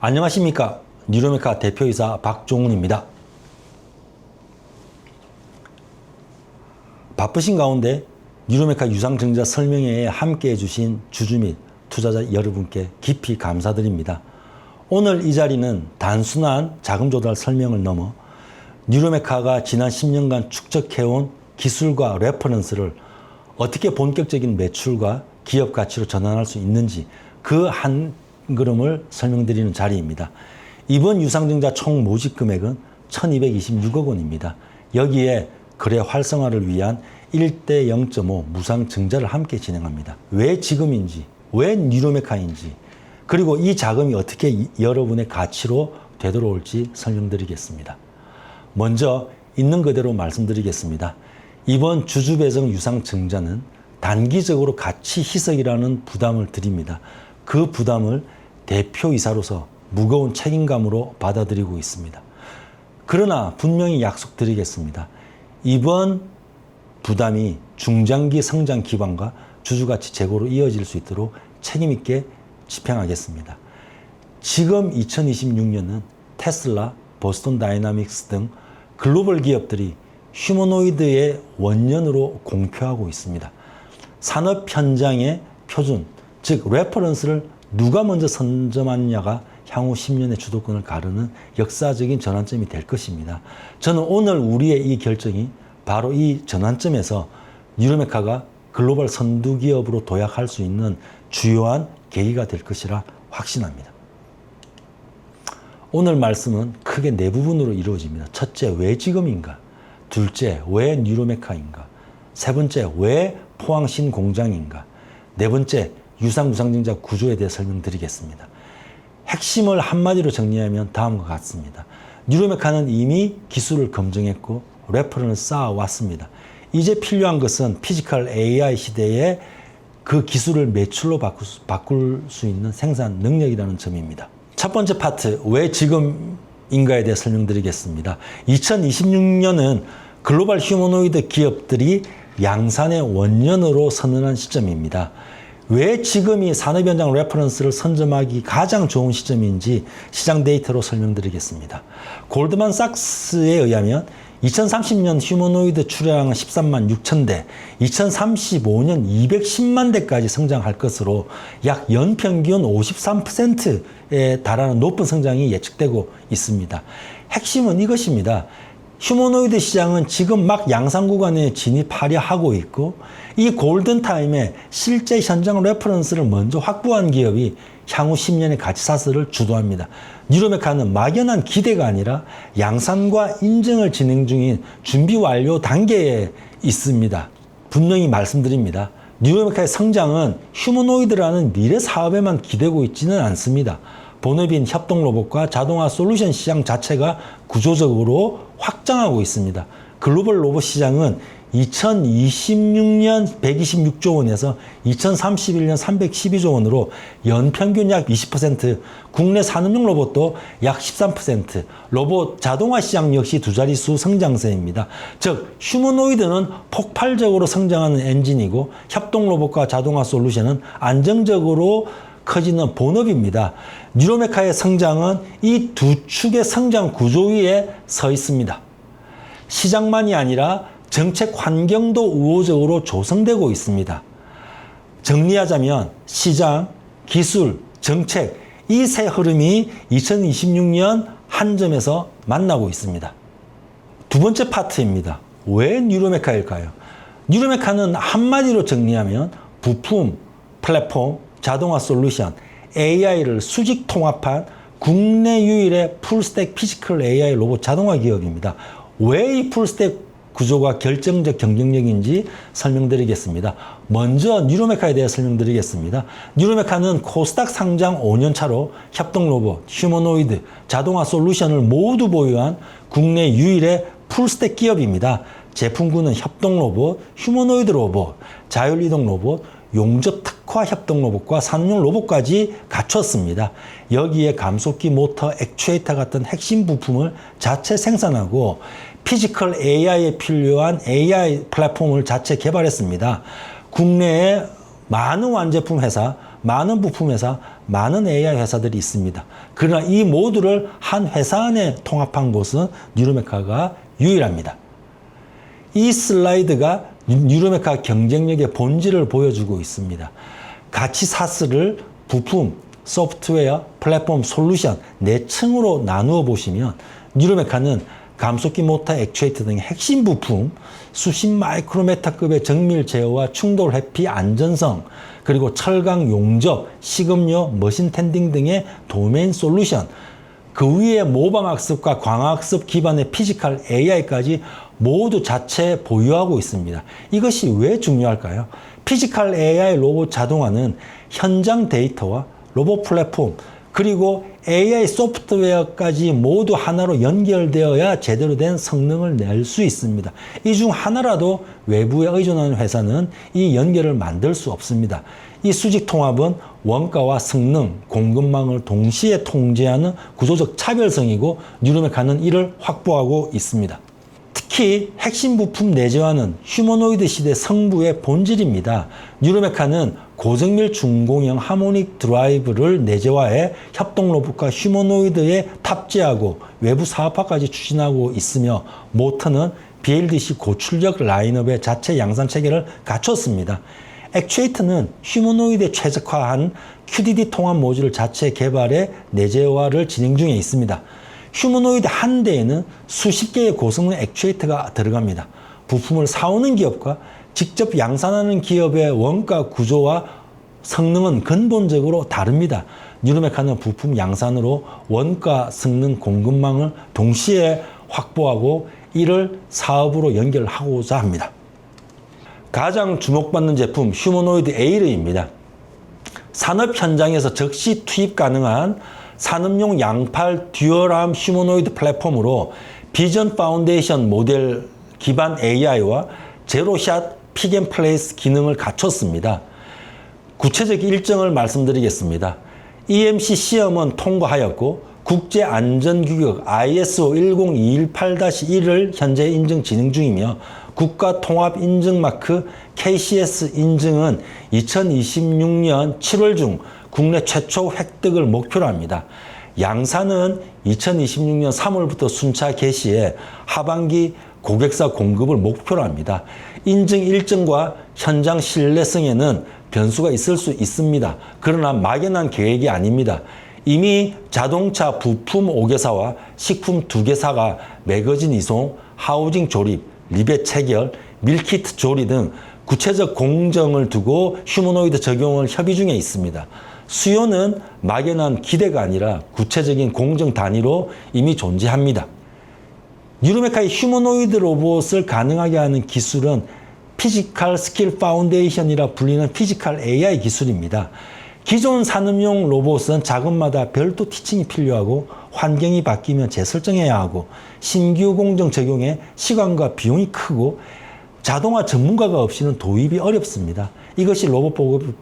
안녕하십니까. 뉴로메카 대표이사 박종훈입니다. 바쁘신 가운데 뉴로메카 유상증자 설명회에 함께해 주신 주주 및 투자자 여러분께 깊이 감사드립니다. 오늘 이 자리는 단순한 자금 조달 설명을 넘어 뉴로메카가 지난 10년간 축적해온 기술과 레퍼런스를 어떻게 본격적인 매출과 기업 가치로 전환할 수 있는지 그 한 걸음을 설명드리는 자리입니다. 이번 유상증자 총 모집 금액은 1226억 원입니다. 여기에 거래 활성화를 위한 1대 0.5 무상증자를 함께 진행합니다. 왜 지금인지, 왜 뉴로메카인지, 그리고 이 자금이 어떻게 여러분의 가치로 되돌아올지 설명드리겠습니다. 먼저 있는 그대로 말씀드리겠습니다. 이번 주주배정 유상증자는 단기적으로 가치 희석이라는 부담을 드립니다. 그 부담을 대표이사로서 무거운 책임감으로 받아들이고 있습니다. 그러나 분명히 약속드리겠습니다. 이번 부담이 중장기 성장 기반과 주주가치 제고로 이어질 수 있도록 책임있게 집행하겠습니다. 지금 2026년은 테슬라, 보스턴 다이나믹스 등 글로벌 기업들이 휴머노이드의 원년으로 공표하고 있습니다. 산업 현장의 표준, 즉 레퍼런스를 누가 먼저 선점하느냐가 향후 10년의 주도권을 가르는 역사적인 전환점이 될 것입니다. 저는 오늘 우리의 이 결정이 바로 이 전환점에서 뉴로메카가 글로벌 선두 기업으로 도약할 수 있는 주요한 계기가 될 것이라 확신합니다. 오늘 말씀은 크게 네 부분으로 이루어집니다. 첫째, 왜 지금인가? 둘째, 왜 뉴로메카인가? 세 번째, 왜 포항신 공장인가? 네 번째, 유상증자 구조에 대해 설명드리겠습니다. 핵심을 한마디로 정리하면 다음과 같습니다. 뉴로메카는 이미 기술을 검증했고 레퍼런을 쌓아왔습니다. 이제 필요한 것은 피지컬 AI 시대에 그 기술을 매출로 바꿀 수 있는 생산 능력이라는 점입니다. 첫 번째 파트, 왜 지금인가에 대해 설명드리겠습니다. 2026년은 글로벌 휴머노이드 기업들이 양산의 원년으로 선언한 시점입니다. 왜 지금이 산업 현장 레퍼런스를 선점하기 가장 좋은 시점인지 시장 데이터로 설명드리겠습니다. 골드만삭스에 의하면 2030년 휴머노이드 출하량은 13만 6천 대, 2035년 210만 대까지 성장할 것으로 약 연평균 53%에 달하는 높은 성장이 예측되고 있습니다. 핵심은 이것입니다. 휴머노이드 시장은 지금 막 양산 구간에 진입하려 하고 있고 이 골든타임에 실제 현장 레퍼런스를 먼저 확보한 기업이 향후 10년의 가치 사슬을 주도합니다. 뉴로메카는 막연한 기대가 아니라 양산과 인증을 진행 중인 준비 완료 단계에 있습니다. 분명히 말씀드립니다. 뉴로메카의 성장은 휴머노이드라는 미래 사업에만 기대고 있지는 않습니다. 본업인 협동 로봇과 자동화 솔루션 시장 자체가 구조적으로 확장하고 있습니다. 글로벌 로봇 시장은 2026년 126조 원에서 2031년 312조 원으로 연평균 약 20%, 국내 산업용 로봇도 약 13%, 로봇 자동화 시장 역시 두 자릿수 성장세입니다. 즉, 휴머노이드는 폭발적으로 성장하는 엔진이고 협동 로봇과 자동화 솔루션은 안정적으로 커지는 본업입니다. 뉴로메카의 성장은 이 두 축의 성장 구조 위에 서 있습니다. 시장만이 아니라 정책 환경도 우호적으로 조성되고 있습니다. 정리하자면 시장, 기술, 정책 이 세 흐름이 2026년 한 점에서 만나고 있습니다. 두 번째 파트입니다. 왜 뉴로메카일까요? 뉴로메카는 한마디로 정리하면 부품, 플랫폼, 자동화 솔루션, AI를 수직 통합한 국내 유일의 풀스택 피지컬 AI 로봇 자동화 기업입니다. 왜 이 풀스택 구조가 결정적 경쟁력인지 설명드리겠습니다. 먼저 뉴로메카에 대해 설명드리겠습니다. 뉴로메카는 코스닥 상장 5년 차로 협동 로봇, 휴머노이드, 자동화 솔루션을 모두 보유한 국내 유일의 풀스택 기업입니다. 제품군은 협동 로봇, 휴머노이드 로봇, 자율이동 로봇, 용접 특화 협동 로봇과 산업용 로봇까지 갖췄습니다. 여기에 감속기, 모터, 액추에이터 같은 핵심 부품을 자체 생산하고 피지컬 AI에 필요한 AI 플랫폼을 자체 개발했습니다. 국내에 많은 완제품 회사, 많은 부품 회사, 많은 AI 회사들이 있습니다. 그러나 이 모두를 한 회사 안에 통합한 곳은 뉴로메카가 유일합니다. 이 슬라이드가 뉴로메카 경쟁력의 본질을 보여주고 있습니다. 가치 사슬을 부품, 소프트웨어, 플랫폼, 솔루션 4층으로 나누어 보시면 뉴로메카는 감속기 모터 액추에이터 등의 핵심 부품, 수십 마이크로메타급의 정밀 제어와 충돌 회피 안전성, 그리고 철강 용접, 식음료, 머신 텐딩 등의 도메인 솔루션, 그 위에 모방학습과 광학습 기반의 피지컬 AI까지 모두 자체 보유하고 있습니다. 이것이 왜 중요할까요? 피지컬 AI 로봇 자동화는 현장 데이터와 로봇 플랫폼, 그리고 AI 소프트웨어까지 모두 하나로 연결되어야 제대로 된 성능을 낼 수 있습니다. 이 중 하나라도 외부에 의존하는 회사는 이 연결을 만들 수 없습니다. 이 수직 통합은 원가와 성능, 공급망을 동시에 통제하는 구조적 차별성이고 뉴로메카는 이를 확보하고 있습니다. 특히 핵심 부품 내재화는 휴머노이드 시대 성부의 본질입니다. 뉴로메카는 고정밀 중공형 하모닉 드라이브를 내재화해 협동 로봇과 휴머노이드에 탑재하고 외부 사업화까지 추진하고 있으며 모터는 BLDC 고출력 라인업의 자체 양산 체계를 갖췄습니다. 액추에이터는 휴머노이드에 최적화한 QDD 통합 모듈을 자체 개발해 내재화를 진행 중에 있습니다. 휴머노이드 한 대에는 수십 개의 고성능 액추에이터가 들어갑니다. 부품을 사오는 기업과 직접 양산하는 기업의 원가 구조와 성능은 근본적으로 다릅니다. 뉴로메카는 부품 양산으로 원가, 성능, 공급망을 동시에 확보하고 이를 사업으로 연결하고자 합니다. 가장 주목받는 제품 휴머노이드 에이르입니다. 산업 현장에서 즉시 투입 가능한 산업용 양팔 듀얼암 휴머노이드 플랫폼으로 비전 파운데이션 모델 기반 AI와 제로샷 픽앤플레이스 기능을 갖췄습니다. 구체적 일정을 말씀드리겠습니다. EMC 시험은 통과하였고 국제안전규격 ISO 10218-1을 현재 인증 진행 중이며 국가통합인증마크 KCS 인증은 2026년 7월 중 국내 최초 획득을 목표로 합니다. 양산은 2026년 3월부터 순차 개시해 하반기 고객사 공급을 목표로 합니다. 인증 일정과 현장 신뢰성에는 변수가 있을 수 있습니다. 그러나 막연한 계획이 아닙니다. 이미 자동차 부품 5개사와 식품 2개사가 매거진 이송, 하우징 조립, 리벳 체결, 밀키트 조리 등 구체적 공정을 두고 휴머노이드 적용을 협의 중에 있습니다. 수요는 막연한 기대가 아니라 구체적인 공정 단위로 이미 존재합니다. 뉴로메카의 휴머노이드 로봇을 가능하게 하는 기술은 피지컬 스킬 파운데이션이라 불리는 피지컬 AI 기술입니다. 기존 산업용 로봇은 작업마다 별도 티칭이 필요하고 환경이 바뀌면 재설정해야 하고 신규 공정 적용에 시간과 비용이 크고 자동화 전문가가 없이는 도입이 어렵습니다. 이것이 로봇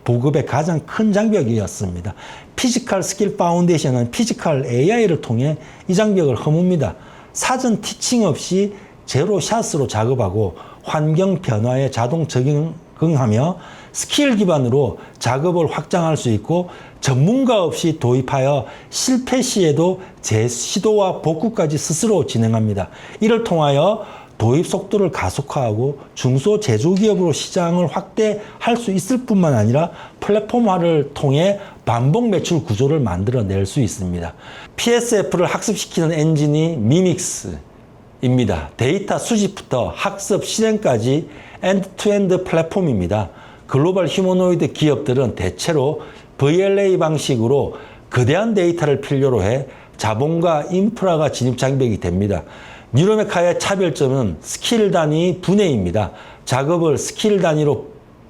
보급의 가장 큰 장벽이었습니다. 피지컬 스킬 파운데이션은 피지컬 AI를 통해 이 장벽을 허뭅니다. 사전 티칭 없이 제로샷으로 작업하고 환경 변화에 자동 적응하며 스킬 기반으로 작업을 확장할 수 있고 전문가 없이 도입하여 실패 시에도 재시도와 복구까지 스스로 진행합니다. 이를 통하여 도입 속도를 가속화하고 중소 제조기업으로 시장을 확대할 수 있을 뿐만 아니라 플랫폼화를 통해 반복 매출 구조를 만들어낼 수 있습니다. PSF를 학습시키는 엔진이 미믹스입니다. 데이터 수집부터 학습 실행까지 엔드-투-엔드 플랫폼입니다. 글로벌 휴머노이드 기업들은 대체로 VLA 방식으로 거대한 데이터를 필요로 해 자본과 인프라가 진입 장벽이 됩니다. 뉴로메카의 차별점은 스킬 단위 분해입니다. 작업을 스킬 단위로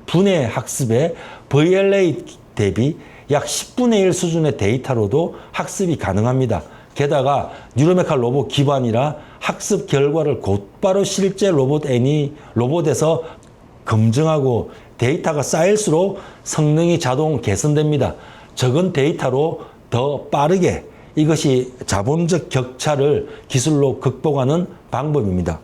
분해 학습에 VLA 대비 약 10분의 1 수준의 데이터로도 학습이 가능합니다. 게다가 뉴로메카 로봇 기반이라 학습 결과를 곧바로 실제 로봇에서 검증하고 데이터가 쌓일수록 성능이 자동 개선됩니다. 적은 데이터로 더 빠르게 이것이 자본적 격차를 기술로 극복하는 방법입니다.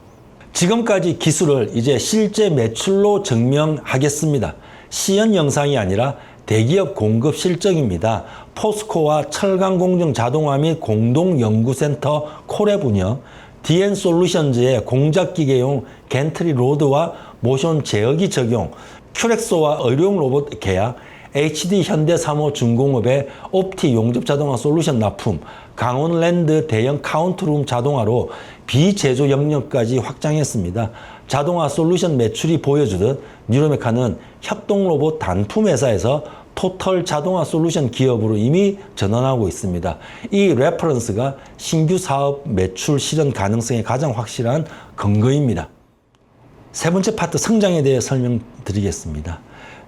지금까지 기술을 이제 실제 매출로 증명하겠습니다. 시연 영상이 아니라 대기업 공급 실적입니다. 포스코와 철강공정 자동화 및 공동연구센터 콜앱 운영, DN솔루션즈의 공작기계용 겐트리 로드와 모션 제어기 적용, 큐렉소와 의료용 로봇 계약, HD 현대사모 중공업의 옵티 용접 자동화 솔루션 납품, 강원랜드 대형 카운트룸 자동화로 비제조 영역까지 확장했습니다. 자동화 솔루션 매출이 보여주듯 뉴로메카는 협동 로봇 단품 회사에서 토털 자동화 솔루션 기업으로 이미 전환하고 있습니다. 이 레퍼런스가 신규 사업 매출 실현 가능성의 가장 확실한 근거입니다. 세 번째 파트 성장에 대해 설명드리겠습니다.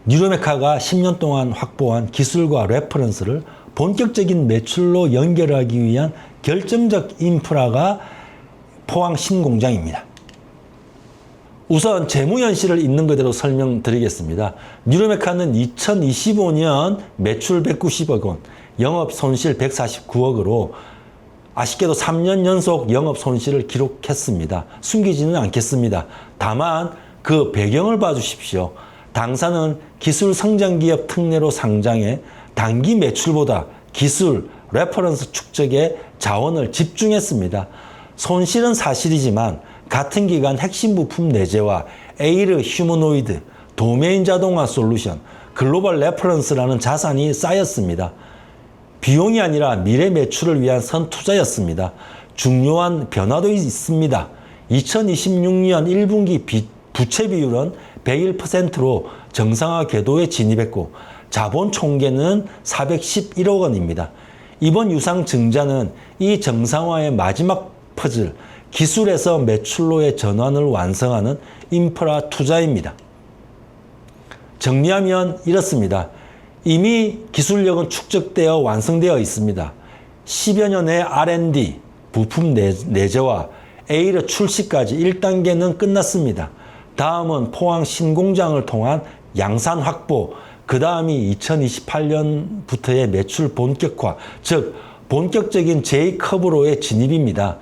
뉴로메카가 10년 동안 확보한 기술과 레퍼런스를 본격적인 매출로 연결하기 위한 결정적 인프라가 포항 신공장입니다. 우선 재무 현실을 있는 그대로 설명드리겠습니다. 뉴로메카는 2025년 매출 190억 원, 영업 손실 149억으로 아쉽게도 3년 연속 영업 손실을 기록했습니다. 숨기지는 않겠습니다. 다만 그 배경을 봐주십시오. 당사는 기술 성장 기업 특례로 상장해 단기 매출보다 기술, 레퍼런스 축적에 자원을 집중했습니다. 손실은 사실이지만 같은 기간 핵심 부품 내재와 에이르 휴머노이드, 도메인 자동화 솔루션, 글로벌 레퍼런스라는 자산이 쌓였습니다. 비용이 아니라 미래 매출을 위한 선투자였습니다. 중요한 변화도 있습니다. 2026년 1분기 부채 비율은 101%로 정상화 궤도에 진입했고 자본 총계는 411억 원입니다. 이번 유상 증자는 이 정상화의 마지막 퍼즐, 기술에서 매출로의 전환을 완성하는 인프라 투자입니다. 정리하면 이렇습니다. 이미 기술력은 축적되어 완성되어 있습니다. 10여 년의 R&D, 부품 내재와 에이르 출시까지 1단계는 끝났습니다. 다음은 포항 신공장을 통한 양산 확보, 그 다음이 2028년부터의 매출 본격화, 즉 본격적인 J커브로의 진입입니다.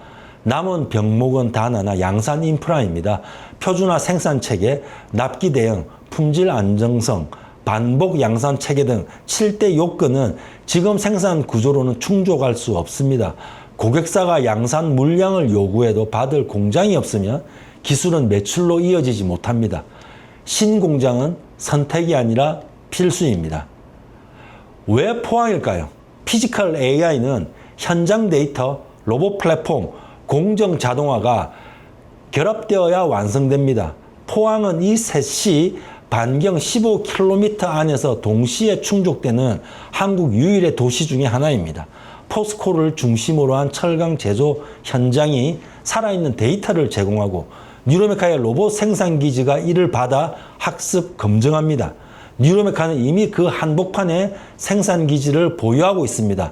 남은 병목은 단 하나, 양산 인프라입니다. 표준화 생산 체계, 납기 대응, 품질 안정성, 반복 양산 체계 등 7대 요건은 지금 생산 구조로는 충족할 수 없습니다. 고객사가 양산 물량을 요구해도 받을 공장이 없으면 기술은 매출로 이어지지 못합니다. 신공장은 선택이 아니라 필수입니다. 왜 포항일까요? 피지컬 AI는 현장 데이터, 로봇 플랫폼, 공정 자동화가 결합되어야 완성됩니다. 포항은 이 셋이 반경 15km 안에서 동시에 충족되는 한국 유일의 도시 중에 하나입니다. 포스코를 중심으로 한 철강 제조 현장이 살아있는 데이터를 제공하고 뉴로메카의 로봇 생산 기지가 이를 받아 학습, 검증합니다. 뉴로메카는 이미 그 한복판에 생산 기지를 보유하고 있습니다.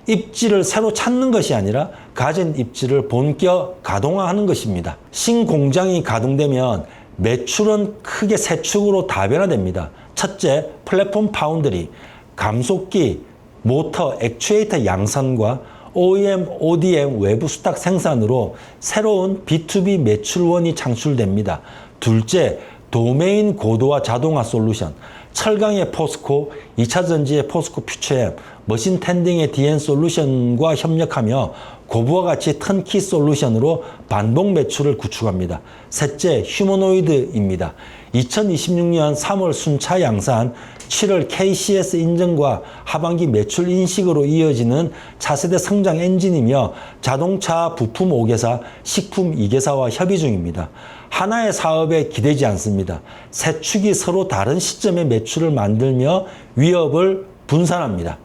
입지를 새로 찾는 것이 아니라 가진 입지를 본격 가동화하는 것입니다. 신공장이 가동되면 매출은 크게 세 축으로 다변화됩니다. 첫째, 플랫폼 파운드리, 감속기, 모터, 액추에이터 양산과 OEM, ODM 외부 수탁 생산으로 새로운 B2B 매출원이 창출됩니다. 둘째, 도메인 고도화 자동화 솔루션, 철강의 포스코, 2차전지의 포스코 퓨처엠, 머신 텐딩의 DN솔루션과 협력하며 고부와 같이 턴키 솔루션으로 반복 매출을 구축합니다. 셋째, 휴머노이드입니다. 2026년 3월 순차 양산, 7월 KCS 인증과 하반기 매출 인식으로 이어지는 차세대 성장 엔진이며 자동차 부품 5개사, 식품 2개사와 협의 중입니다. 하나의 사업에 기대지 않습니다. 세 축이 서로 다른 시점에 매출을 만들며 위협을 분산합니다.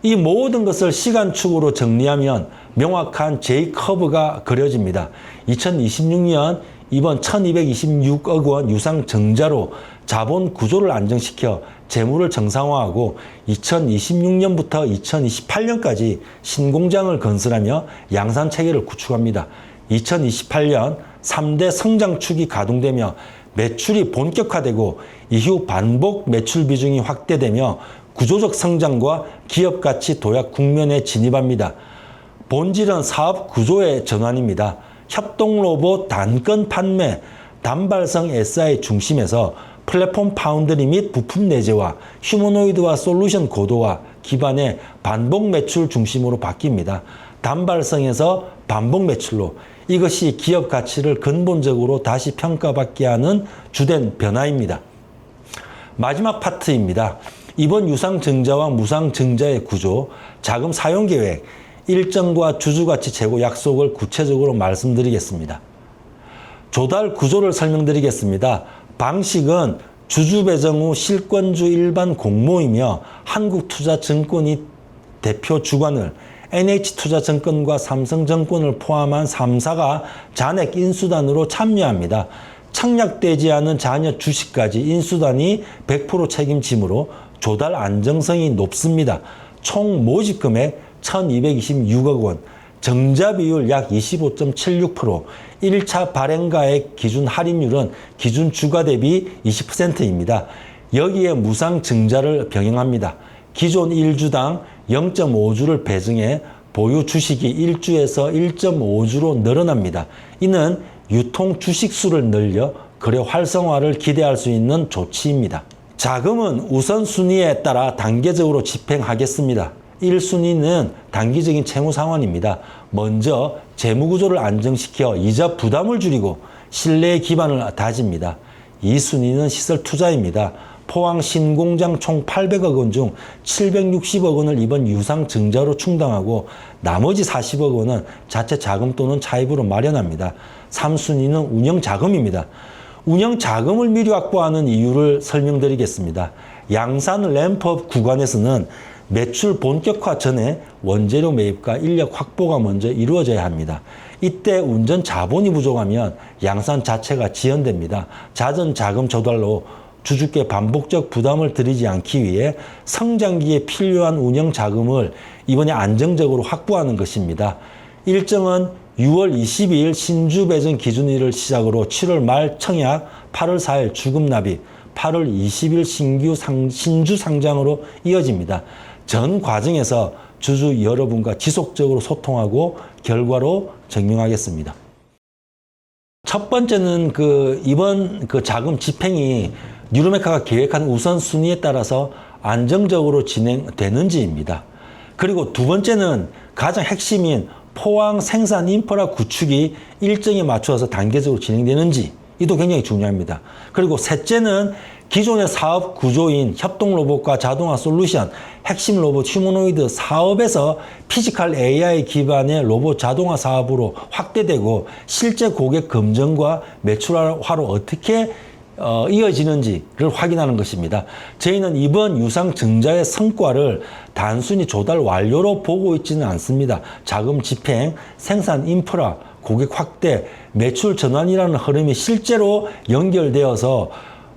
이 모든 것을 시간축으로 정리하면 명확한 J커브가 그려집니다. 2026년 이번 1226억 원 유상 증자로 자본 구조를 안정시켜 재무를 정상화하고 2026년부터 2028년까지 신공장을 건설하며 양산 체계를 구축합니다. 2028년 3대 성장축이 가동되며 매출이 본격화되고 이후 반복 매출 비중이 확대되며 구조적 성장과 기업 가치 도약 국면에 진입합니다. 본질은 사업 구조의 전환입니다. 협동 로봇 단건 판매, 단발성 SI 중심에서 플랫폼 파운드리 및 부품 내재화, 휴머노이드와 솔루션 고도화 기반의 반복 매출 중심으로 바뀝니다. 단발성에서 반복 매출로 이것이 기업 가치를 근본적으로 다시 평가받게 하는 주된 변화입니다. 마지막 파트입니다. 이번 유상증자와 무상증자의 구조, 자금 사용 계획, 일정과 주주가치 제고 약속을 구체적으로 말씀드리겠습니다. 조달 구조를 설명드리겠습니다. 방식은 주주 배정 후 실권주 일반 공모이며 한국투자증권이 대표 주관을 NH투자증권과 삼성증권을 포함한 3사가 잔액 인수단으로 참여합니다. 청약되지 않은 잔여 주식까지 인수단이 100% 책임지므로 조달 안정성이 높습니다. 총 모집 금액 1,226억 원, 정자 비율 약 25.76%, 1차 발행가액 기준 할인율은 기준 주가 대비 20%입니다. 여기에 무상 증자를 병행합니다. 기존 1주당 0.5주를 배정해 보유 주식이 1주에서 1.5주로 늘어납니다. 이는 유통 주식 수를 늘려 거래 활성화를 기대할 수 있는 조치입니다. 자금은 우선순위에 따라 단계적으로 집행하겠습니다. 1순위는 단기적인 채무 상환입니다. 먼저 재무구조를 안정시켜 이자 부담을 줄이고 신뢰의 기반을 다집니다. 2순위는 시설 투자입니다. 포항 신공장 총 800억 원 중 760억 원을 이번 유상증자로 충당하고 나머지 40억 원은 자체 자금 또는 차입으로 마련합니다. 3순위는 운영자금입니다. 운영자금을 미리 확보하는 이유를 설명드리겠습니다. 양산 램프업 구간에서는 매출 본격화 전에 원재료 매입과 인력 확보가 먼저 이루어져야 합니다. 이때 운전 자본이 부족하면 양산 자체가 지연됩니다. 잦은 자금 조달로 주주께 반복적 부담을 드리지 않기 위해 성장기에 필요한 운영 자금을 이번에 안정적으로 확보하는 것입니다. 일정은 6월 22일 신주 배정 기준일을 시작으로 7월 말 청약, 8월 4일 주금 납입, 8월 20일 신주 상장으로 이어집니다. 전 과정에서 주주 여러분과 지속적으로 소통하고 결과로 증명하겠습니다. 첫 번째는 이번 자금 집행이 뉴로메카가 계획한 우선순위에 따라서 안정적으로 진행되는지입니다. 그리고 두 번째는 가장 핵심인 포항 생산 인프라 구축이 일정에 맞춰서 단계적으로 진행되는지 이도 굉장히 중요합니다. 그리고 셋째는 기존의 사업 구조인 협동 로봇과 자동화 솔루션, 핵심 로봇 휴머노이드 사업에서 피지컬 AI 기반의 로봇 자동화 사업으로 확대되고 실제 고객 검증과 매출화로 어떻게 이어지는지를 확인하는 것입니다. 저희는 이번 유상증자의 성과를 단순히 조달 완료로 보고 있지는 않습니다. 자금 집행, 생산 인프라, 고객 확대, 매출 전환이라는 흐름이 실제로 연결되어서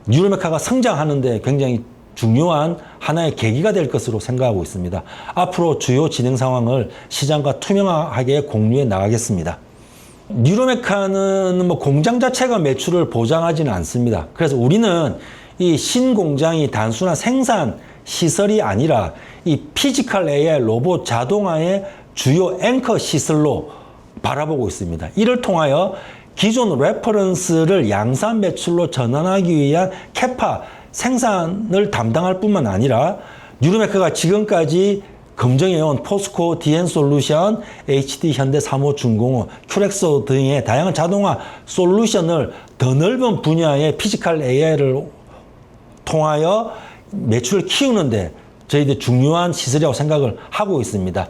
뉴로메카가 성장하는 데 굉장히 중요한 하나의 계기가 될 것으로 생각하고 있습니다. 앞으로 주요 진행 상황을 시장과 투명하게 공유해 나가겠습니다. 뉴로메카는 공장 자체가 매출을 보장하지는 않습니다. 그래서 우리는 이 신공장이 단순한 생산 시설이 아니라 이 피지컬 AI 로봇 자동화의 주요 앵커 시설로 바라보고 있습니다. 이를 통하여 기존 레퍼런스를 양산 매출로 전환하기 위한 캐파 생산을 담당할 뿐만 아니라 뉴로메카가 지금까지 검증해온 포스코, 디엔솔루션, HD 현대 사모중공업, 큐렉소 등의 다양한 자동화 솔루션을 더 넓은 분야의 피지컬 AI를 통하여 매출을 키우는데 저희들 중요한 시설이라고 생각을 하고 있습니다.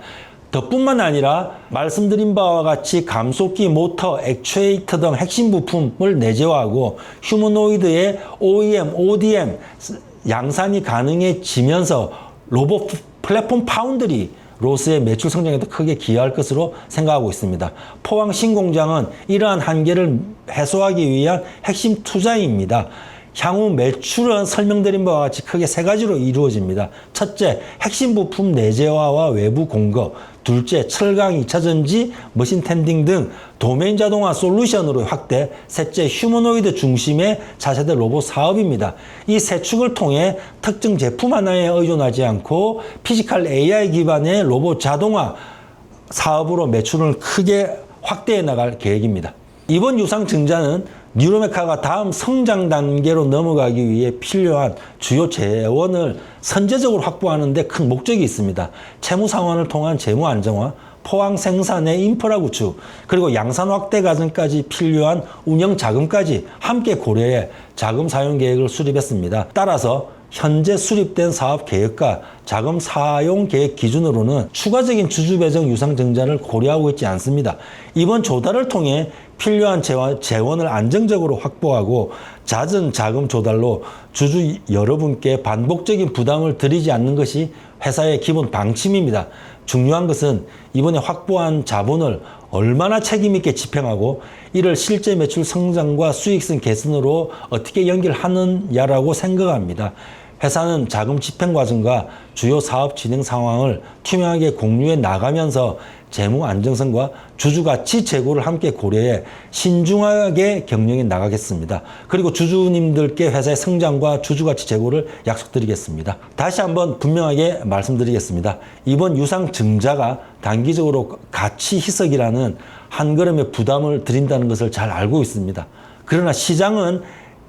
더뿐만 아니라 말씀드린 바와 같이 감속기, 모터, 액추에이터 등 핵심 부품을 내재화하고 휴머노이드의 OEM, ODM 양산이 가능해지면서 로봇 플랫폼 파운드리 로스의 매출 성장에도 크게 기여할 것으로 생각하고 있습니다. 포항 신공장은 이러한 한계를 해소하기 위한 핵심 투자입니다. 향후 매출은 설명드린 바와 같이 크게 세 가지로 이루어집니다. 첫째, 핵심 부품 내재화와 외부 공급. 둘째, 철강 2차전지, 머신 텐딩 등 도메인 자동화 솔루션으로 확대. 셋째, 휴머노이드 중심의 차세대 로봇 사업입니다. 이 세 축을 통해 특정 제품 하나에 의존하지 않고 피지컬 AI 기반의 로봇 자동화 사업으로 매출을 크게 확대해 나갈 계획입니다. 이번 유상증자는 뉴로메카가 다음 성장 단계로 넘어가기 위해 필요한 주요 재원을 선제적으로 확보하는 데 큰 목적이 있습니다. 채무 상환을 통한 재무 안정화, 포항 생산의 인프라 구축, 그리고 양산 확대 과정까지 필요한 운영 자금까지 함께 고려해 자금 사용 계획을 수립했습니다. 따라서 현재 수립된 사업 계획과 자금 사용 계획 기준으로는 추가적인 주주 배정 유상 증자를 고려하고 있지 않습니다. 이번 조달을 통해 필요한 재원을 안정적으로 확보하고 잦은 자금 조달로 주주 여러분께 반복적인 부담을 드리지 않는 것이 회사의 기본 방침입니다. 중요한 것은 이번에 확보한 자본을 얼마나 책임있게 집행하고 이를 실제 매출 성장과 수익성 개선으로 어떻게 연결하느냐라고 생각합니다. 회사는 자금 집행 과정과 주요 사업 진행 상황을 투명하게 공유해 나가면서 재무 안정성과 주주 가치 제고를 함께 고려해 신중하게 경영해 나가겠습니다. 그리고 주주님들께 회사의 성장과 주주 가치 제고를 약속드리겠습니다. 다시 한번 분명하게 말씀드리겠습니다. 이번 유상 증자가 단기적으로 가치 희석이라는 한 걸음의 부담을 드린다는 것을 잘 알고 있습니다. 그러나 시장은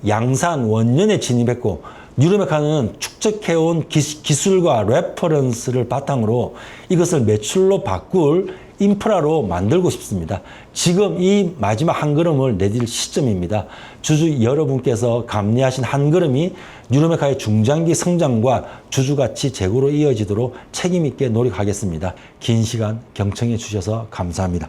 양산 원년에 진입했고 뉴로메카는 축적해온 기술과 레퍼런스를 바탕으로 이것을 매출로 바꿀 인프라로 만들고 싶습니다. 지금 이 마지막 한 걸음을 내딜 시점입니다. 주주 여러분께서 감내하신 한 걸음이 뉴로메카의 중장기 성장과 주주가치 제고로 이어지도록 책임있게 노력하겠습니다. 긴 시간 경청해 주셔서 감사합니다.